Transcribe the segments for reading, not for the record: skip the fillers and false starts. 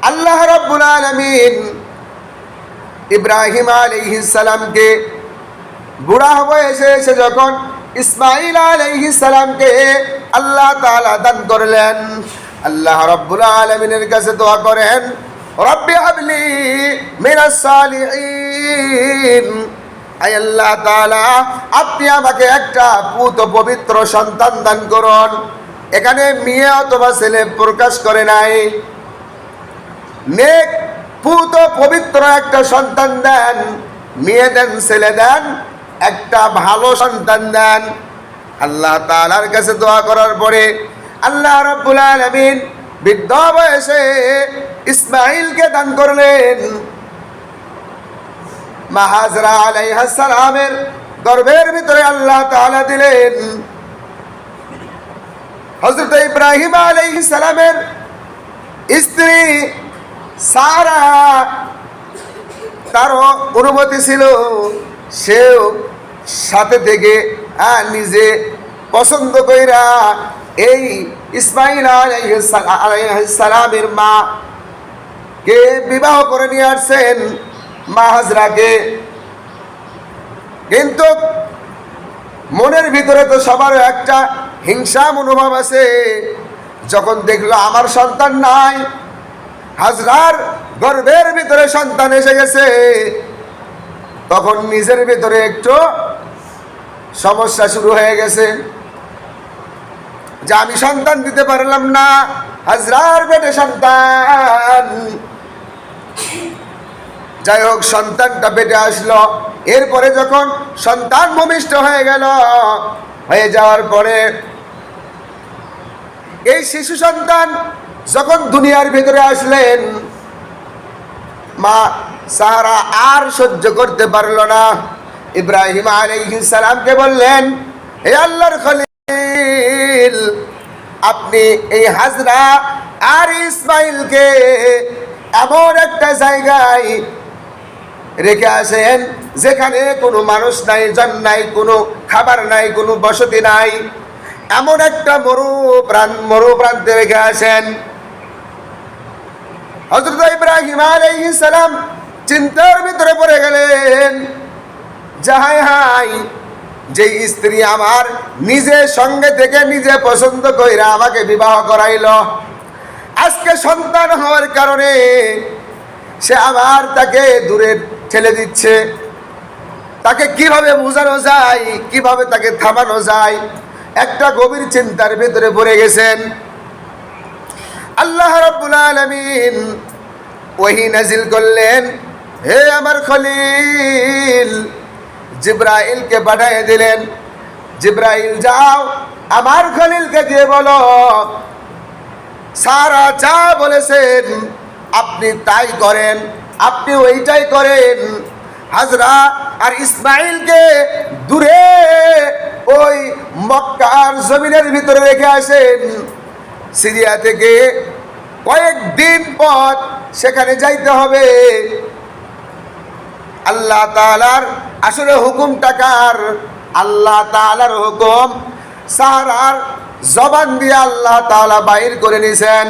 আল্লাহ রাব্বুল আলামিন ইব্রাহিম আলাইহিস সালামকে বুড়া বয়সে এসে যখন ইসমাঈল আলাইহিস সালামকে আল্লাহ তাআলা দান করলেন, আল্লাহ রাব্বুল আলামিনের কাছে দোয়া করেন, রব্বি হাবলি মিনাস সালিহিন, আয় আল্লাহ তাআলা আপনি আমাকে একটা পুত পবিত্র সন্তান দান করুন। এখানে মেয়ে অথবা ছেলে প্রকাশ করে নাই, নেক পুত পবিত্র একটা সন্তান দেন, মেয়ে দেন ছেলে দেন, একটা ভালো সন্তান দেন। আল্লাহ তাআলার কাছে দোয়া করার পরে আল্লাহ রাব্বুল আলামিন বৃদ্ধ বয়সে ইসমাঈলকে দান করলেন। মা হাজরা আলাইহিস সালামের গর্ভের ভিতরে আল্লাহ তাআলা দিলেন। হযরত ইব্রাহিম আলাইহিস সালামের স্ত্রী সারা, তারও অনুমতি ছিল, সেও সাথে থেকে নিজে পছন্দ কইরা এই ইসমাঈল আলাইহিস সালামের মা কে বিবাহ করে নিয়ে আসছেন, মা হাজরাকে। কিন্তু মনের ভিতরে তো সবার একটা হিংসা মনোভাব আছে। যখন দেখলো আমার সন্তান নাই, হাজরার গর্ভের ভিতরে সন্তান এসে গেছে, তখন নিজের ভিতরে একটু সমস্যা শুরু হয়ে গেছে যে আমি সন্তান দিতে পারলাম না, হাজরার পেটে সন্তান। যাই হোক, সন্তানটা পেটে আসলো। এরপরে যখন সন্তান ভূমিষ্ঠ হয়ে গেল, হয়ে যাওয়ার পরে এই শিশু সন্তান যখন দুনিয়ার ভিতরে আসলেন, মা সারা আর সহ্য করতে পারল না। ইব্রাহিম আলাইহিস সালামকে বললেন, হে আল্লাহর খলিল, আপনি এই হাজরা আর ইসমাঈলকে এমন একটা জায়গায় রেখে আসেন যেখানে কোনো মানুষ নাই, জন নাই, কোনো খাবার নাই, কোনো বসতি নাই, এমন একটা মরু প্রান্তে রেখে আসেন। হযরত ইব্রাহিম আলাইহিস সালাম চিন্তার ভিতরে পড়ে গেলেন, যাহাই হাই, যে স্ত্রী আমার নিজে সঙ্গে থেকে নিজে পছন্দ কইরা আমাকে বিবাহ করাইল, আজকে সন্তান হওয়ার কারণে সে আবার তাকে দূরে ঠেলে দিচ্ছে। তাকে কিভাবে বোঝানো যায়, কিভাবে তাকে থামানো যায়, একটা গভীর চিন্তার ভিতরে পড়ে গেছেন। আল্লাহ রাব্বুল আলামিন ওহী নাজিল করলেন, হে আমার খলিল, জিবরাইলকে পাঠিয়ে দিলেন। জিবরাইল, যাও আমার খলিলকে গিয়ে বলো সারা যা বলেছেন আপনি তাই করেন, আপনি ওইটাই করেন। হাজরা আর ইসমাঈলকে দূরে ওই মক্কার জমিনের ভিতরে রেখে আসেন। সিরিয়া থেকে কয়েকদিন পথ সেখানে যাইতে হবে। আল্লাহ তাআলার আসলে হুকুমটা কার? আল্লাহ তাআলার হুকুম সারার জবান দিয়ে আল্লাহ তাআলা বাইর করে নিয়েছেন।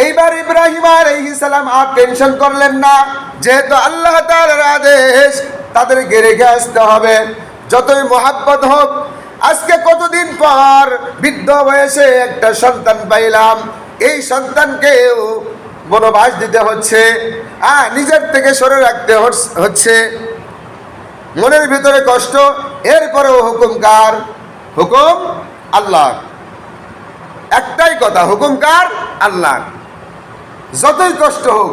এইবার ইব্রাহিম আলাইহিস সালাম আর টেনশন করলেন না, যেহেতু আল্লাহ তাআলার আদেশ তাদেরকে রেখে আসতে হবে। যতই মোহাব্বত হোক, আজকে কতদিন পর বৃদ্ধ বয়সে একটা সন্তান পাইলাম, এই সন্তানকেও বনবাস দিতে হচ্ছে, নিজের থেকে সরে রাখতে হচ্ছে, মনের ভিতরে কষ্ট। এরপরেও হুকুম কার? হুকুম আল্লাহ। একটাই কথা, হুকুম কার? আল্লাহ। যতই কষ্ট হোক,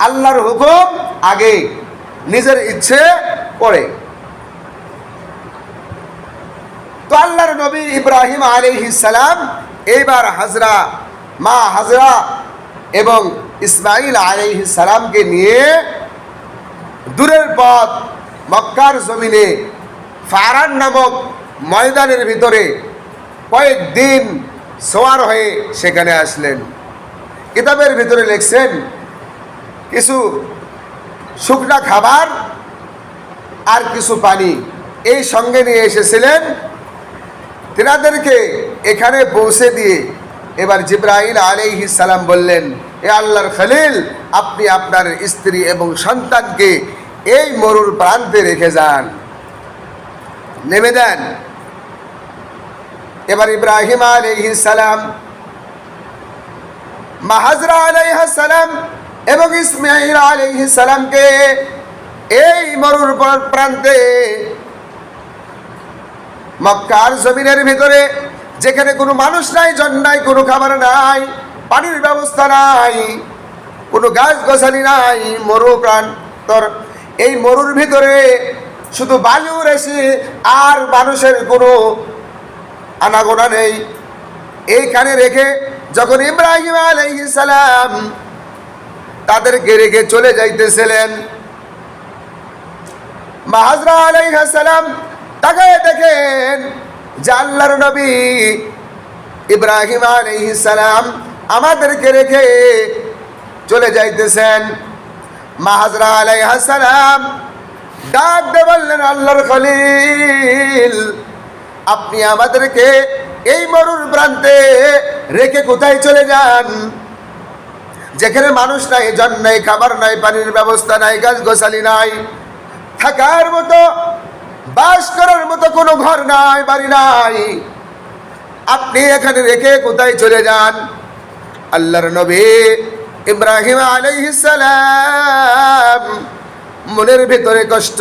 আল্লাহর হুকুম আগে, নিজের ইচ্ছে পরে। তো আল্লাহর নবী ইব্রাহিম আলাইহিস সালাম এইবার মা হাজরা এবং ইসমাঈল আলাইহিস সালামকে নিয়ে দূরের পথ মক্কার জমিনে ফারান নামক ময়দানের ভিতরে কয়েকদিন সওয়ার হয়ে সেখানে আসলেন। কিতাবের ভিতরে লিখছেন কিছু শুকনা খাবার আর কিছু পানি এই সঙ্গে নিয়ে এসেছিলেন। তেনাদেরকে এখানে পৌঁছে দিয়ে এবার জিবরাইল আলাইহিস সালাম বললেন, এ আল্লাহর খলিল, আপনি আপনার স্ত্রী এবং সন্তানকে এই মরুর প্রান্তে রেখে যান, নেমে দেন। এবার ইব্রাহিম আলাইহিস সালাম, মা হাজরা আলাইহিস সালাম এবং ইসমাঈল আলাইহিস সালামকে এই মরুর প্রান্তে মক্কার জমিনের ভিতরে, যেখানে কোনো মানুষ নাই, জন নাই, কোনো খাবার নাই, পানির ব্যবস্থা নাই, কোনো গাছ গাছালি নাই, মরু প্রান্তর, এই মরুর ভিতরে শুধু বালু রেশি আর মানুষের কোনো আনাগোনা নেই। এইখানে রেখে যখন ইব্রাহিম আলাইহিস সালাম তাদেরকে রেখে চলে যাইতেছিলেন, মা হাজরা আলাইহিস সালাম তাকায় দেখেন যে আল্লাহর নবী ইব্রাহিম আলাইহিস সালাম আমাদেরকে রেখে চলে যাইতেছেন। মা হাজরা আলাইহিস সালাম ডাক দিয়ে বললেন, আল্লাহর খলিল, আপনি আমাদেরকে এই মরুর প্রান্তে রেখে কোথায় চলে যান, যেখানে মানুষ নাই, জন নাই, খাবার নাই, পানির ব্যবস্থা নাই, গাছ গোছালি নাই, থাকার মতো, বাস করার মতো কোনো ঘর নাই, বাড়ি নাই, আপনি এখানে রেখে কোথায় চলে যান? আল্লাহর নবী ইব্রাহিম আলাইহিস সালাম মনের ভিতরে কষ্ট,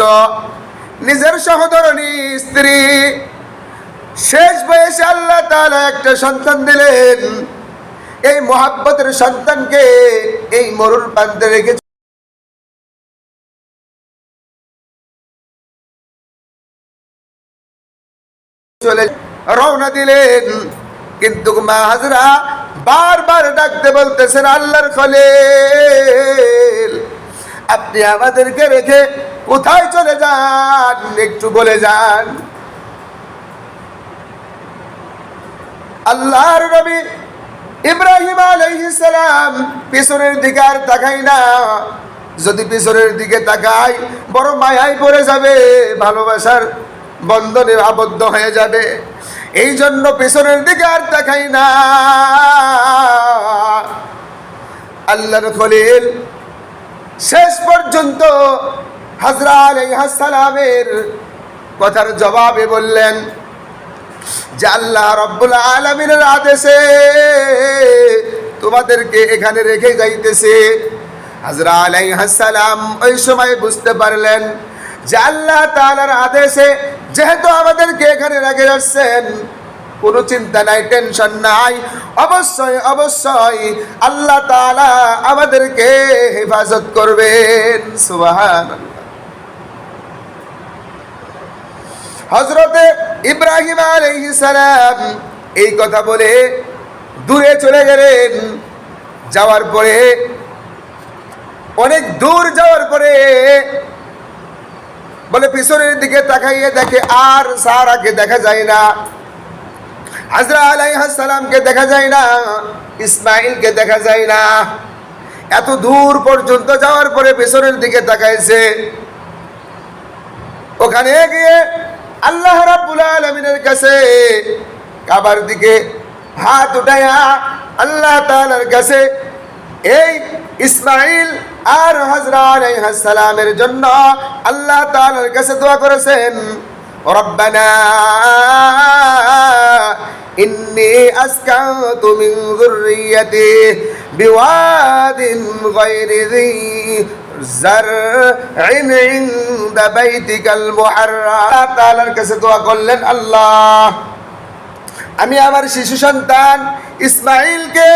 নিজের সহধরণী স্ত্রী, শেষ বয়সে আল্লাহ তাআলা একটা সন্তান দিলেন, এই মুহাব্বতের সন্তানকে এই মরুর প্রান্তে রেখে চলে রওনা দিলেন। কিন্তু মা হাজরা বারবার ডাকতে বলতেছেন, আল্লাহর খলিল, আপনি আমাদেরকে রেখে কোথায় চলে যান, একটু বলে যান। আল্লাহর নবী ইব্রাহিম আলাইহিস সালাম পিছনের দিকে আর তাকাই না, যদি পিছনের দিকে তাকাই বড় মায়ায় পড়ে যাবে, ভালোবাসার বন্ধনে আবদ্ধ হয়ে যাবে, এই জন্য পিছনের দিকে আর তাকাই না। আল্লাহর খলিল শেষ পর্যন্ত হাজরা আলাইহিস সালামের কথার জবাবে বললেন যে আল্লাহ রাব্বুল আলামিনের আদেশে তোমাদেরকে এখানে রেখে যাইতেছে। হাজরা আলাইহিস সালাম ওই সময় বুঝতে পারলেন যে আল্লাহ তাআলার আদেশে যেহেতু আমাদেরকে এখানে রেখে যাচ্ছেন, কোনো চিন্তা নাই, টেনশন নাই, অবশ্যই অবশ্যই আল্লাহ তাআলা আমাদেরকে হেফাজত করবেন। সুবহানাল্লাহ। হযরতে ইব্রাহিম আলাইহিস সালাম এই কথা বলে দূরে চলে গেলেন। যাওয়ার পরে, অনেক দূর যাওয়ার পরে বলে পিছনের দিকে তাকাইয়ে দেখে আর সারাকে দেখা যায় না, হাজরা আলাইহিস সালামকে দেখা যায় না, ইসমাঈলকে দেখা যায় না। এত দূর পর্যন্ত যাওয়ার পরে পিছনের দিকে তাকাইছে। ওখানে গিয়ে আল্লাহ রাব্বুল আলামিনের কাছে কাবার দিকে হাত উঠায়া আল্লাহ তাআলার কাছে এই ইসমাঈল আর হাজরা আলাইহিস সালামের জন্য আল্লাহ তাআলার কাছে দোয়া করেছেন, রব্বানা ইন্নী আসকানতু মিন যুররিয়্যাতি বিওয়াদিন গায়রি যী যারইন ইনদা বাইতিকাল মুহাররাম। আল্লাহ তাআলার কাছে দোয়া করলেন, আল্লাহ, আমি আমার শিশু সন্তান ইসমাঈলকে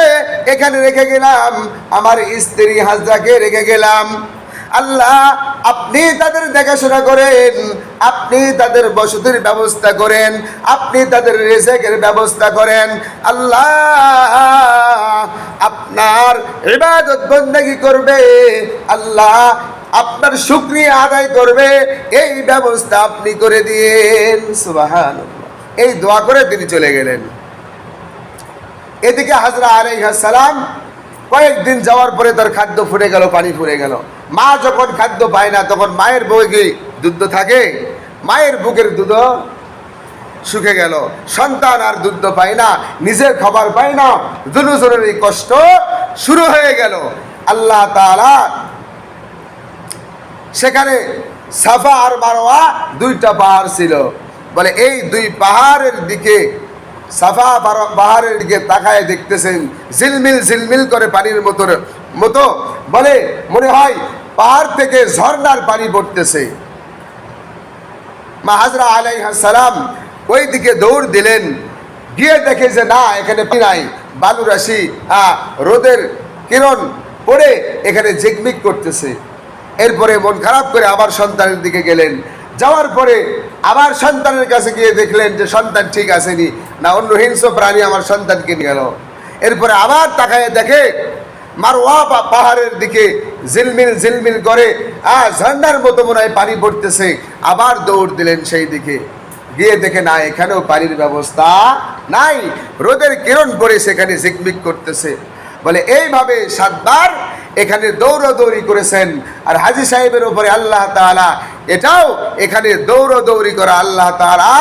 এখানে রেখে গেলাম, আমার স্ত্রী হাজরাকে রেখে গেলাম, আল্লাহ আপনি তাদের দেখাশোনা করেন, আপনি তাদের বসতির ব্যবস্থা করেন, আপনি তাদের রিজিকের ব্যবস্থা করেন। আল্লাহ আপনার ইবাদত বন্দেগী করবে, আল্লাহ আপনার শুকরিয়া আদায় করবে, এই ব্যবস্থা আপনি করে দিয়েন। সুবহানাল্লাহ। এই দোয়া করে তিনি চলে গেলেন। এদিকে হাজরা আলাইহিস সালাম কয়েকদিন যাওয়ার পরে তার খাদ্য ফুরে গেল, পানি ফুরে গেল। মা যখন খাদ্য পায় না তখন মায়ের বুকে দুধ থাকে, মায়ের বুকের দুধ শুকে গেল, সন্তান আর দুধ পায় না, নিজের খাবার পায় না, দুজনের এই কষ্ট শুরু হয়ে গেল। আল্লাহ তাআলা সেখানে সাফা আর মারওয়া দুইটা পাহাড় ছিল, বলে এই দুই পাহাড়ের দিকে, সাফা পাহাড়ের দিকে তাকায় দেখতেছেন ঝিলমিল ঝিলমিল করে পানির মতো, বলে মনে হয় পাহাড় থেকে ঝর্ণার পানি পড়তেছে। মা হাজরা আলাইহিস সালাম ওই দিকে দৌড় দিলেন, গিয়ে দেখে যে না, এখানে পানি নাই, বালু রাশি, রোদের কিরণ পড়ে এখানে ঝিকমিক করতেছে। এরপরে মন খারাপ করে আবার সন্তানের দিকে গেলেন, যাওয়ার পরে আবার সন্তানের কাছে গিয়ে দেখলেন যে সন্তান ঠিক আসেনি, না অন্য হিংস্র প্রাণী আমার সন্তানকে নিয়ে গেল। এরপরে আবার তাকায় দেখে মারওয়া পাহাড়ের দিকে ঝিলমিল ঝিলমিল করে ঝর্ণার মতো মনে হয় পানি পড়তেছে। আবার দৌড় দিলেন সেই দিকে, গিয়ে দেখে না, এখানেও পানির ব্যবস্থা নাই, রোদের কিরণ পড়ে সেখানে ঝিকমিক করতেছে। বলে এইভাবে 7 বার এখানে দৌড়াদৌড়ি করেছেন। আর হাজী সাহেবের উপরে আল্লাহ তাআলা এটাও এখানে দৌড়াদৌড়ি করা আল্লাহ তাআলা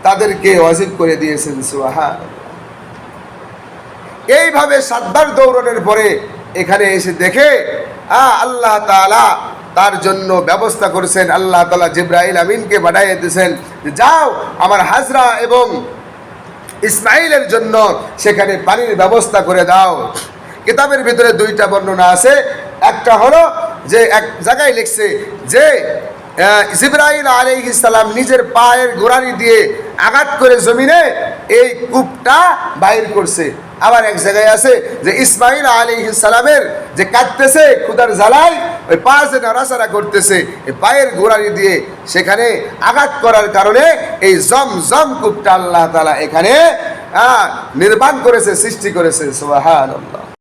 তাদেরকে ওয়াজিব করে দিয়েছেন। সুবহানাল্লাহ। এইভাবে 7 বার দৌড়ানোর পরে এখানে এসে দেখে আল্লাহ তাআলা তার জন্য ব্যবস্থা করেছেন। আল্লাহ তাআলা জিবরাইল আমিনকে পাঠিয়ে দিয়েছেন, যাও আমার হাজরা এবং ইসমাইলের জন্য সেখানে পানির ব্যবস্থা করে দাও। কিতাবের ভিতরে 2টা বর্ণনা আছে। একটা হলো যে এক জায়গায় লিখছে যে জিবরাইল আলাইহিস সালাম নিজের পায়ের গোড়ালি দিয়ে আঘাত করে জমিনে এই কূপটা বাইর করছে। আবার এক জায়গায় আছে যে ইসমাইল আলাইহিস সালামের যে কাঁদতেছে ক্ষুধার জ্বালায়, ওই পা যে নাড়াচাড়া করতেছে, এই পায়ের গোড়ালি দিয়ে সেখানে আঘাত করার কারণে এই জমজম কূপটা আল্লাহ তাআলা এখানে নির্মাণ করেছে, সৃষ্টি করেছে। সুবহানাল্লাহ।